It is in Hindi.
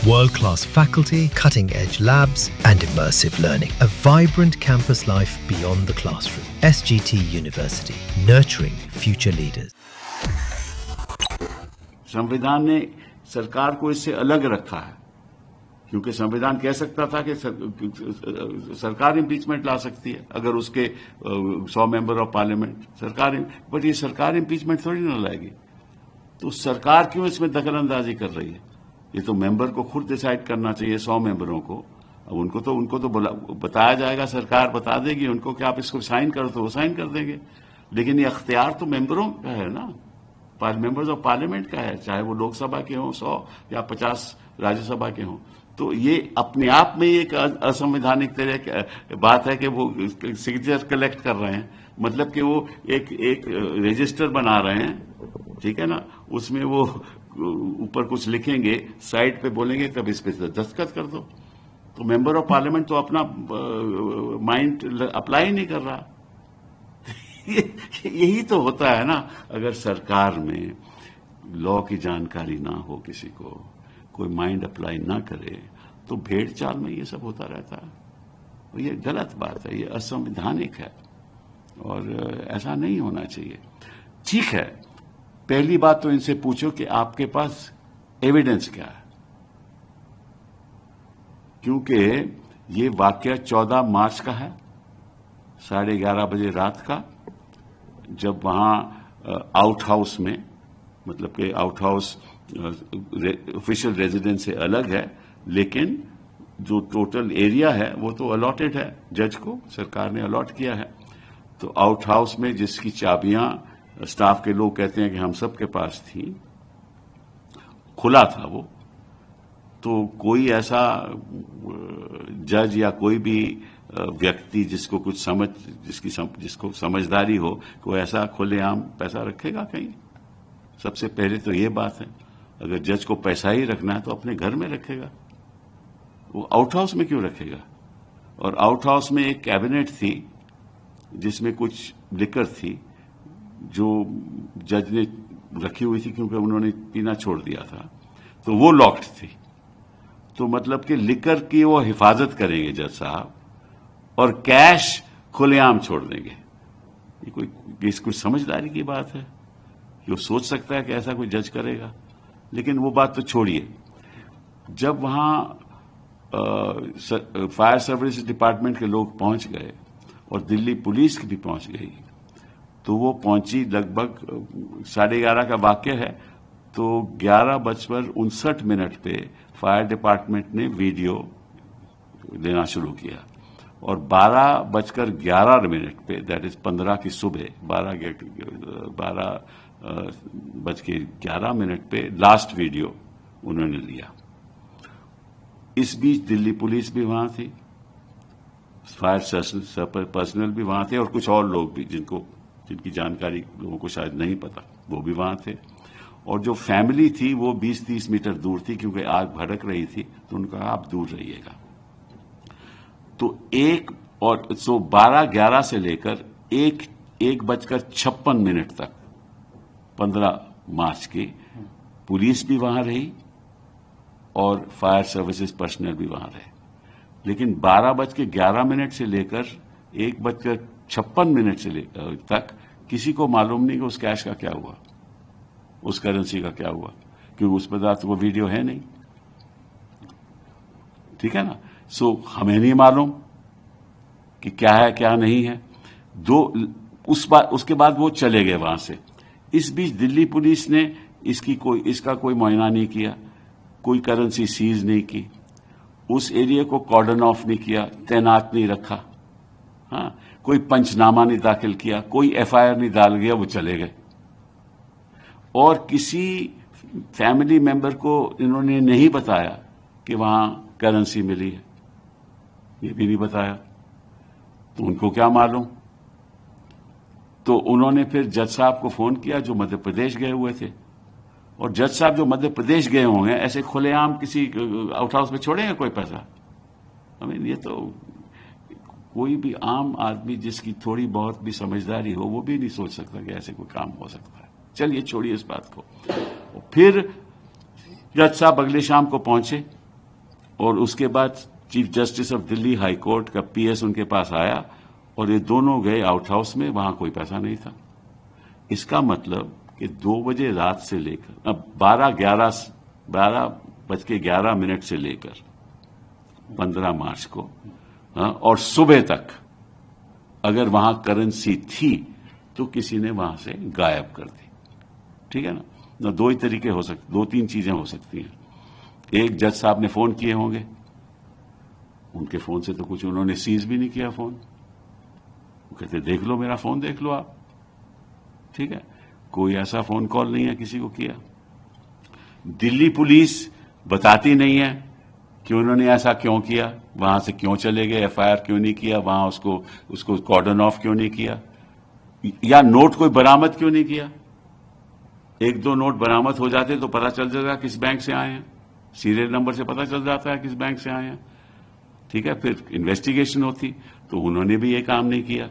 World-class faculty, cutting-edge labs, and immersive learning. A vibrant campus life beyond the classroom. SGT University, nurturing future leaders. संविधान ने सरकार को इससे अलग रखा है, क्योंकि संविधान कह सकता था कि सरकार इम्पीचमेंट ला सकती है अगर उसके 100 मेंबर ऑफ पार्लियामेंट सरकार, बट ये सरकार इम्पीचमेंट थोड़ी ना लाएगी। तो सरकार क्यों इसमें दखल अंदाजी कर रही है? ये तो मेंबर को खुद डिसाइड करना चाहिए, 100 मेंबरों को। अब उनको तो बताया जाएगा, सरकार बता देगी उनको कि आप इसको साइन करो, तो वो साइन कर देंगे। लेकिन ये अख्तियार तो मेंबरों का है ना, मेंबर्स ऑफ पार्लियामेंट का है, चाहे वो लोकसभा के हों 100 या 50 राज्यसभा के हों। तो ये अपने आप में एक असंवैधानिक तरह की बात है कि वो सिग्नेचर कलेक्ट कर रहे हैं, मतलब कि वो एक रजिस्टर बना रहे हैं, ठीक है ना। उसमें वो ऊपर कुछ लिखेंगे, साइड पे बोलेंगे तब इस पे दस्तखत कर दो। तो मेंबर ऑफ पार्लियामेंट तो अपना माइंड अप्लाई नहीं कर रहा। यही तो होता है ना, अगर सरकार में लॉ की जानकारी ना हो, किसी को कोई माइंड अप्लाई ना करे, तो भेड़ चाल में ये सब होता रहता है। और ये गलत बात है, ये असंवैधानिक है और ऐसा नहीं होना चाहिए। ठीक है, पहली बात तो इनसे पूछो कि आपके पास एविडेंस क्या है, क्योंकि ये वाकया 14 मार्च का है, 11:30 बजे रात का, जब वहां आउट हाउस में, मतलब कि आउट हाउस ऑफिशियल रेजिडेंस से अलग है, लेकिन जो टोटल एरिया है वो तो अलॉटेड है, जज को सरकार ने अलॉट किया है। तो आउट हाउस में जिसकी चाबियां स्टाफ के लोग कहते हैं कि हम सब के पास थी, खुला था वो। तो कोई ऐसा जज या कोई भी व्यक्ति जिसको कुछ जिसको समझदारी हो, कोई ऐसा खुलेआम पैसा रखेगा कहीं? सबसे पहले तो ये बात है, अगर जज को पैसा ही रखना है तो अपने घर में रखेगा, वो आउट हाउस में क्यों रखेगा? और आउट हाउस में एक कैबिनेट थी जिसमें कुछ लिकर थी जो जज ने रखी हुई थी, क्योंकि उन्होंने पीना छोड़ दिया था, तो वो लॉक्ड थी। तो मतलब कि लिकर की वो हिफाजत करेंगे जज साहब, और कैश खुलेआम छोड़ देंगे। ये कोई समझदारी की बात है? ये सोच सकता है कि ऐसा कोई जज करेगा? लेकिन वो बात तो छोड़िए। जब वहां फायर सर्विस डिपार्टमेंट के लोग पहुंच गए और दिल्ली पुलिस की भी पहुंच गई, तो वो पहुंची लगभग 11:30 का वाक्य है, तो 11:59 पे फायर डिपार्टमेंट ने वीडियो लेना शुरू किया, और 12:11 पे, दैट इज 15 की सुबह, 12:11 पे लास्ट वीडियो उन्होंने लिया। इस बीच दिल्ली पुलिस भी वहां थी, फायर पर्सनल भी वहां थे, और कुछ और लोग भी जिनकी जानकारी लोगों को शायद नहीं पता, वो भी वहां थे। और जो फैमिली थी वो 20-30 मीटर दूर थी, क्योंकि आग भड़क रही थी, तो उन्होंने कहा आप दूर रहिएगा। तो 12:11 से लेकर 1:56 तक 15 मार्च की पुलिस भी वहां रही और फायर सर्विसेज पर्सनल भी वहां रहे। लेकिन 12:11 से लेकर 1:56 से तक किसी को मालूम नहीं कि उस कैश का क्या हुआ, उस करेंसी का क्या हुआ, क्योंकि उस पर तो वो वीडियो है नहीं, ठीक है ना। सो हमें नहीं मालूम कि क्या है क्या नहीं है। उसके बाद वो चले गए वहां से। इस बीच दिल्ली पुलिस ने इसका कोई मुआयना नहीं किया, कोई करेंसी सीज नहीं की, उस एरिया को कॉर्डन ऑफ नहीं किया, तैनात नहीं रखा, हाँ, कोई पंचनामा नहीं दाखिल किया, कोई एफआईआर नहीं डाल गया, वो चले गए। और किसी फैमिली मेंबर को इन्होंने नहीं बताया कि वहां करेंसी मिली है, ये भी नहीं बताया, तो उनको क्या मालूम। तो उन्होंने फिर जज साहब को फोन किया जो मध्य प्रदेश गए हुए थे, और जज साहब जो मध्य प्रदेश गए होंगे ऐसे खुलेआम किसी आउट हाउस में छोड़ेंगे कोई पैसा? ये तो कोई भी आम आदमी जिसकी थोड़ी बहुत भी समझदारी हो, वो भी नहीं सोच सकता कि ऐसे कोई काम हो सकता है। चलिए छोड़िए इस बात को। फिर जज साहब अगले शाम को पहुंचे और उसके बाद chief justice of Delhi high court का पीएस उनके पास आया और ये दोनों गए आउट हाउस में, वहां कोई पैसा नहीं था। इसका मतलब कि 2 बजे रात से लेकर अब 12:11 से लेकर 15 मार्च को और सुबह तक अगर वहां करेंसी थी तो किसी ने वहां से गायब कर दी। ठीक है ना? 2 ही तरीके हो सकते, 2-3 चीजें हो सकती हैं। एक, जज साहब ने फोन किए होंगे, उनके फोन से तो कुछ उन्होंने सीज भी नहीं किया फोन, वो कहते देख लो मेरा फोन, देख लो आप। ठीक है, कोई ऐसा फोन कॉल नहीं है किसी को किया। दिल्ली पुलिस बताती नहीं है कि उन्होंने ऐसा क्यों किया, वहां से क्यों चले गए, एफआईआर क्यों नहीं किया, वहां उसको कॉर्डन ऑफ क्यों नहीं किया, या नोट कोई बरामद क्यों नहीं किया। 1-2 नोट बरामद हो जाते तो पता चल जाएगा किस बैंक से आए हैं, सीरियल नंबर से पता चल जाता है किस बैंक से आए हैं। ठीक है, फिर इन्वेस्टिगेशन होती, तो उन्होंने भी ये काम नहीं किया।